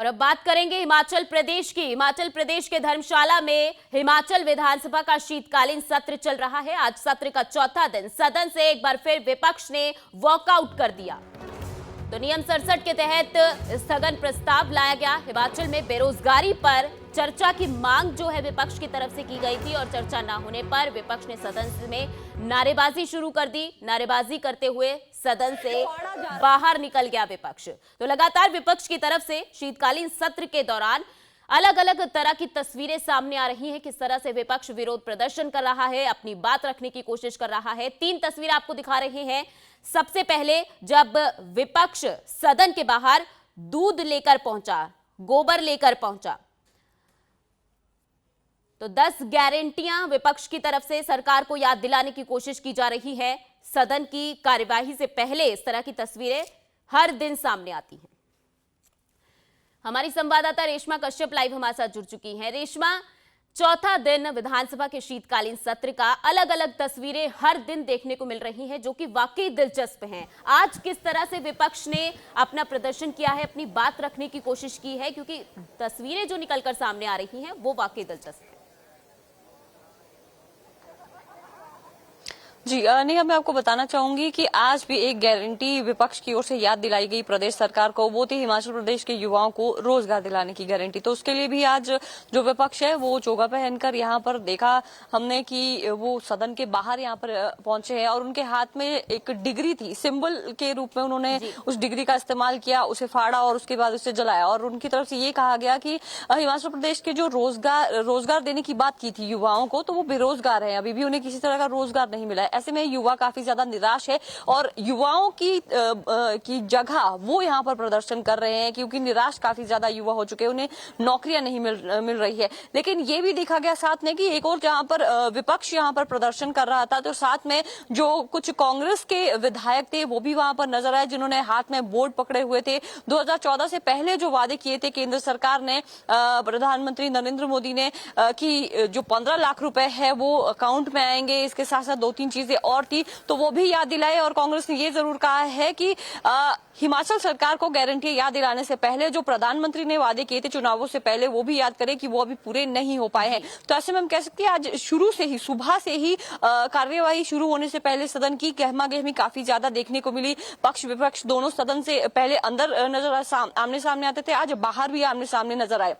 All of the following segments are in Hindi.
और अब बात करेंगे हिमाचल प्रदेश की। हिमाचल प्रदेश के धर्मशाला में हिमाचल विधानसभा का शीतकालीन सत्र चल रहा है। आज सत्र का चौथा दिन। सदन से एक बार फिर विपक्ष ने वॉकआउट कर दिया। तो नियम 67 के तहत स्थगन प्रस्ताव लाया गया। हिमाचल में बेरोजगारी पर चर्चा की मांग जो है विपक्ष की तरफ से की गई थी और चर्चा ना होने पर विपक्ष ने सदन में नारेबाजी शुरू कर दी। नारेबाजी करते हुए सदन से बाहर निकल गया विपक्ष। तो लगातार विपक्ष की तरफ से शीतकालीन सत्र के दौरान अलग अलग तरह की तस्वीरें सामने आ रही हैं। किस तरह से विपक्ष विरोध प्रदर्शन कर रहा है, अपनी बात रखने की कोशिश कर रहा है। 3 तस्वीरें आपको दिखा रहे हैं। सबसे पहले जब विपक्ष सदन के बाहर दूध लेकर पहुंचा, गोबर लेकर पहुंचा, तो 10 गारंटियां विपक्ष की तरफ से सरकार को याद दिलाने की कोशिश की जा रही है। सदन की कार्यवाही से पहले इस तरह की तस्वीरें हर दिन सामने आती हैं। हमारी संवाददाता रेशमा कश्यप लाइव हमारे साथ जुड़ चुकी हैं। रेशमा, चौथा दिन विधानसभा के शीतकालीन सत्र का अलग अलग तस्वीरें हर दिन देखने को मिल रही हैं, जो कि वाकई दिलचस्प हैं। आज किस तरह से विपक्ष ने अपना प्रदर्शन किया है, अपनी बात रखने की कोशिश की है, क्योंकि तस्वीरें जो निकलकर सामने आ रही हैं वो वाकई दिलचस्प है। जी नहीं, मैं आपको बताना चाहूंगी कि आज भी एक गारंटी विपक्ष की ओर से याद दिलाई गई प्रदेश सरकार को। वो थी हिमाचल प्रदेश के युवाओं को रोजगार दिलाने की गारंटी। तो उसके लिए भी आज जो विपक्ष है वो चोगा पहनकर यहाँ पर देखा हमने कि वो सदन के बाहर यहाँ पर पहुंचे हैं और उनके हाथ में एक डिग्री थी, सिंबल के रूप में उन्होंने उस डिग्री का इस्तेमाल किया, उसे फाड़ा और उसके बाद उसे जलाया। और उनकी तरफ से ये कहा गया कि हिमाचल प्रदेश के जो रोजगार देने की बात की थी युवाओं को, तो वो बेरोजगार है, अभी भी उन्हें किसी तरह का रोजगार नहीं मिला है। ऐसे में युवा काफी ज्यादा निराश है और युवाओं की जगह वो यहाँ पर प्रदर्शन कर रहे हैं, क्योंकि निराश काफी ज्यादा युवा हो चुके हैं, उन्हें नौकरियां नहीं मिल रही है। लेकिन ये भी देखा गया साथ में कि एक और जहाँ पर विपक्ष यहाँ पर प्रदर्शन कर रहा था, तो साथ में जो कुछ कांग्रेस के विधायक थे वो भी वहां पर नजर आए, जिन्होंने हाथ में बोर्ड पकड़े हुए थे। 2014 से पहले जो वादे किए थे केंद्र सरकार ने, प्रधानमंत्री नरेंद्र मोदी ने, कि जो 15 लाख रुपए है वो अकाउंट में आएंगे, इसके साथ साथ 2-3 चीजें और थी, तो वो भी याद दिलाए। और कांग्रेस ने ये जरूर कहा है कि हिमाचल सरकार को गारंटी याद दिलाने से पहले जो प्रधानमंत्री ने वादे किए थे चुनावों से पहले, वो भी याद करें कि वो अभी पूरे नहीं हो पाए हैं। तो ऐसे में हम कह सकते हैं आज शुरू से ही, सुबह से ही कार्यवाही शुरू होने से पहले सदन की गहमागहमी काफी ज्यादा देखने को मिली। पक्ष विपक्ष दोनों सदन से पहले अंदर आमने सामने आते थे, आज बाहर भी आमने सामने नजर आए।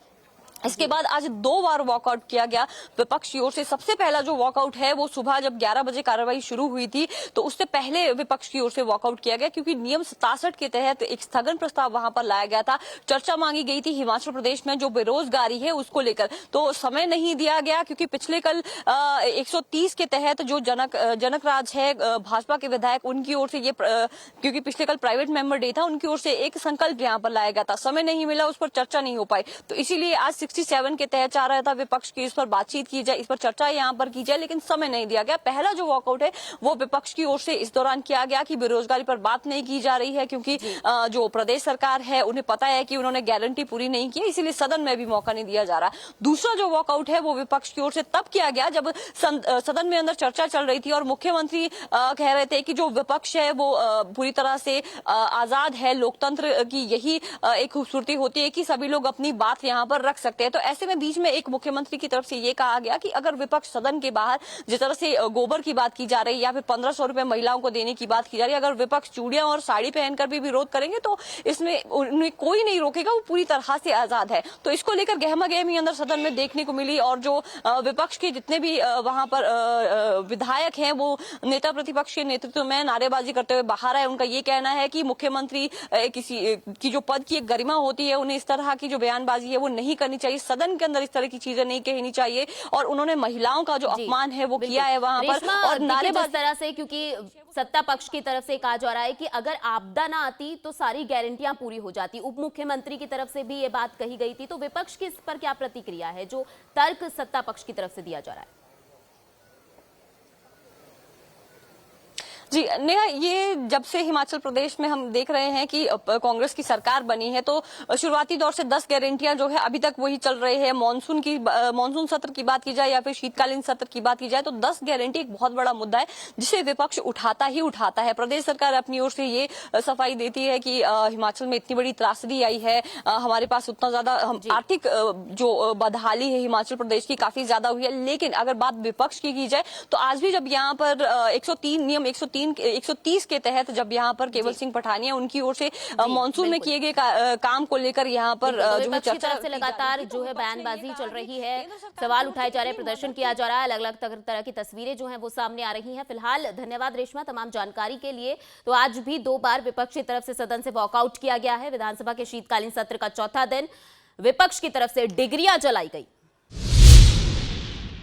इसके बाद आज 2 बार वॉकआउट किया गया विपक्ष की ओर से। सबसे पहला जो वॉकआउट है वो सुबह जब 11 बजे कार्रवाई शुरू हुई थी, तो उससे पहले विपक्ष की ओर से वॉकआउट किया गया, क्योंकि नियम 67 के तहत एक स्थगन प्रस्ताव वहां पर लाया गया था। चर्चा मांगी गई थी हिमाचल प्रदेश में जो बेरोजगारी है उसको लेकर, तो समय नहीं दिया गया, क्योंकि पिछले कल 130 के तहत जो जनक राज है भाजपा के विधायक, उनकी ओर से ये, क्योंकि पिछले कल प्राइवेट मेंबर डे था, उनकी ओर से एक संकल्प यहाँ पर लाया गया था, समय नहीं मिला, उस पर चर्चा नहीं हो पाई। तो इसीलिए आज 67 के तहत चाह रहा था विपक्ष की इस पर बातचीत की जाए, इस पर चर्चा यहाँ पर की जाए, लेकिन समय नहीं दिया गया। पहला जो वॉकआउट है वो विपक्ष की ओर से इस दौरान किया गया कि बेरोजगारी पर बात नहीं की जा रही है, क्योंकि जो प्रदेश सरकार है उन्हें पता है कि उन्होंने गारंटी पूरी नहीं की, इसीलिए सदन में भी मौका नहीं दिया जा रहा। दूसरा जो वॉकआउट है वो विपक्ष की ओर से तब किया गया जब सदन में अंदर चर्चा चल रही थी और मुख्यमंत्री कह रहे थे कि जो विपक्ष है वो पूरी तरह से आजाद है, लोकतंत्र की यही एक खूबसूरती होती है कि सभी लोग अपनी बात यहाँ पर रख सकते हैं। तो ऐसे में बीच में एक मुख्यमंत्री की तरफ से ये कहा गया कि अगर विपक्ष सदन के बाहर जिस तरह से गोबर की बात की जा रही है या फिर 1500 रुपए महिलाओं को देने की बात की जा रही है, अगर विपक्ष चूड़ियां और साड़ी पहनकर भी विरोध करेंगे तो इसमें उन्हें कोई नहीं रोकेगा, वो पूरी तरह से आजाद है। तो इसको लेकर गहमागहमी अंदर सदन में देखने को मिली और जो विपक्ष के जितने भी वहां पर विधायक हैं वो नेता प्रतिपक्ष के नेतृत्व में नारेबाजी करते हुए बाहर आए। उनका ये कहना है कि मुख्यमंत्री किसी की जो पद की एक गरिमा होती है, उन्हें इस तरह की जो बयानबाजी है वो नहीं करनी चाहिए, सदन के अंदर इस तरह की चीजें नहीं कहनी चाहिए। और उन्होंने महिलाओं का जो अपमान है वो किया है वहां पर, और नारेबाजी तरह से, क्योंकि सत्ता पक्ष की तरफ से कहा जा रहा है कि अगर आपदा ना आती तो सारी गारंटियां पूरी हो जाती। उप मुख्यमंत्री की तरफ से भी ये बात कही गई थी, तो विपक्ष की इस पर क्या प्रतिक्रिया है, जो तर्क सत्ता पक्ष की तरफ से दिया जा रहा है? जी नेहा, ये जब से हिमाचल प्रदेश में हम देख रहे हैं कि कांग्रेस की सरकार बनी है तो शुरुआती दौर से 10 गारंटियां जो है अभी तक वही चल रहे हैं। मानसून सत्र की बात की जाए या फिर शीतकालीन सत्र की बात की जाए तो 10 गारंटी एक बहुत बड़ा मुद्दा है जिसे विपक्ष उठाता ही उठाता है। प्रदेश सरकार अपनी ओर से ये सफाई देती है कि हिमाचल में इतनी बड़ी त्रासदी आई है, हमारे पास उतना ज्यादा आर्थिक जो बदहाली है हिमाचल प्रदेश की काफी ज्यादा हुई है। लेकिन अगर बात विपक्ष की जाए तो आज भी जब यहाँ पर 130 के तहत जब यहाँ पर केवल सिंह पठानिया उनकी ओर से मानसून में किए गए काम को लेकर यहाँ पर जो है विपक्ष की तरफ से लगातार जो है बयानबाजी चल रही है, सवाल उठाए जा रहे हैं, प्रदर्शन किया जा रहा है, अलग अलग तरह की तस्वीरें जो हैं वो सामने आ रही हैं। फिलहाल धन्यवाद रेशमा तमाम जानकारी के लिए। तो आज भी 2 बार विपक्ष की तरफ से सदन से वॉकआउट किया गया है। विधानसभा के शीतकालीन सत्र का चौथा दिन विपक्ष की तरफ से डिग्रियां जलाई गई।